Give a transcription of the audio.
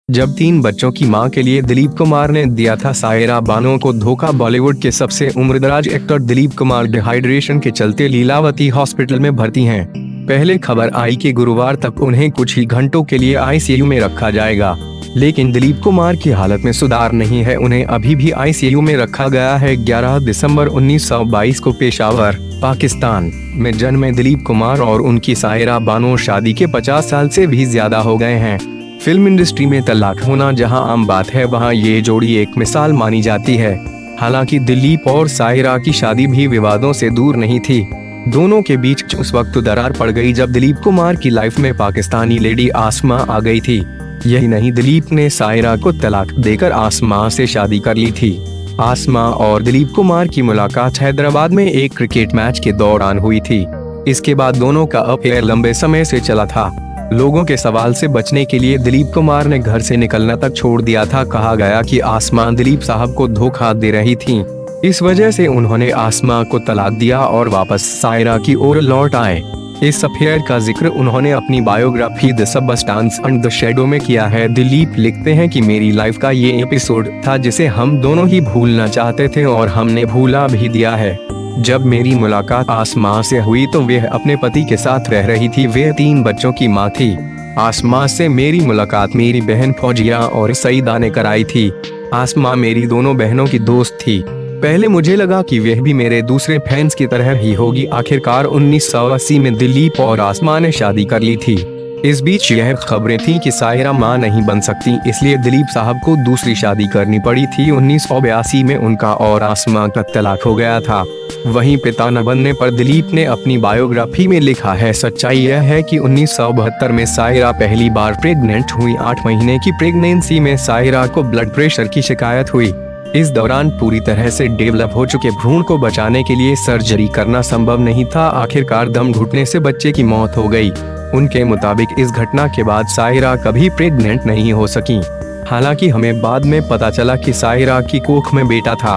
जब 3 बच्चों की मां के लिए दिलीप कुमार ने दिया था सायरा बानो को धोखा। बॉलीवुड के सबसे उम्रदराज एक्टर दिलीप कुमार डिहाइड्रेशन के चलते लीलावती हॉस्पिटल में भर्ती हैं। पहले खबर आई कि गुरुवार तक उन्हें कुछ ही घंटों के लिए आईसीयू में रखा जाएगा, लेकिन दिलीप कुमार की हालत में सुधार नहीं है। उन्हें अभी भी आईसीयू में रखा गया है। 11 दिसंबर 1922 को पेशावर, पाकिस्तान में जन्मे दिलीप कुमार और उनकी सायरा बानो शादी के 50 साल से भी ज्यादा हो गए हैं। फिल्म इंडस्ट्री में तलाक होना जहां आम बात है, वहां ये जोड़ी एक मिसाल मानी जाती है। हालांकि दिलीप और सायरा की शादी भी विवादों से दूर नहीं थी। दोनों के बीच उस वक्त दरार पड़ गई जब दिलीप कुमार की लाइफ में पाकिस्तानी लेडी आसमा आ गई थी। यही नहीं, दिलीप ने सायरा को तलाक देकर आसमा से शादी कर ली थी। आसमा और दिलीप कुमार की मुलाकात हैदराबाद में एक क्रिकेट मैच के दौरान हुई थी। इसके बाद दोनों का अफेयर लंबे समय से चला था। लोगों के सवाल से बचने के लिए दिलीप कुमार ने घर से निकलना तक छोड़ दिया था। कहा गया कि आसमा दिलीप साहब को धोखा दे रही थीं। इस वजह से उन्होंने आसमा को तलाक दिया और वापस सायरा की ओर लौट आए। इस अफेयर का जिक्र उन्होंने अपनी biography the substance and the shadow में किया है। दिलीप लिखते हैं कि मेरी लाइफ का ये एपिसोड था जिसे हम दोनों ही भूलना चाहते थे और हमने भूला भी दिया है। जब मेरी मुलाकात आसमा से हुई तो वह अपने पति के साथ रह रही थी। वह 3 बच्चों की मां थी। आसमा से मेरी मुलाकात मेरी बहन फौजिया और सईदा ने कराई थी। आसमा मेरी दोनों बहनों की दोस्त थी। पहले मुझे लगा कि वह भी मेरे दूसरे फैंस की तरह ही होगी। आखिरकार 1980 में दिलीप और आसमा ने शादी कर ली थी। इस बीच यह खबरें थीं कि सायरा मां नहीं बन सकती, इसलिए दिलीप साहब को दूसरी शादी करनी पड़ी थी। 1982 में उनका और आसमा का तलाक हो गया था। वहीं पिता न बनने पर दिलीप ने अपनी बायोग्राफी में लिखा है, सच्चाई यह है कि 1972 में सायरा पहली बार प्रेग्नेंट हुई। 8 महीने की प्रेगनेंसी में सायरा को ब्लड प्रेशर की शिकायत हुई। इस दौरान पूरी तरह से डेवलप हो चुके भ्रूण को बचाने के लिए सर्जरी करना संभव नहीं था। आखिरकार दम घुटने से बच्चे की मौत हो गई। उनके मुताबिक इस घटना के बाद सायरा कभी प्रेग्नेंट नहीं हो सकी। हालांकि हमें बाद में पता चला कि सायरा की कोख में बेटा था।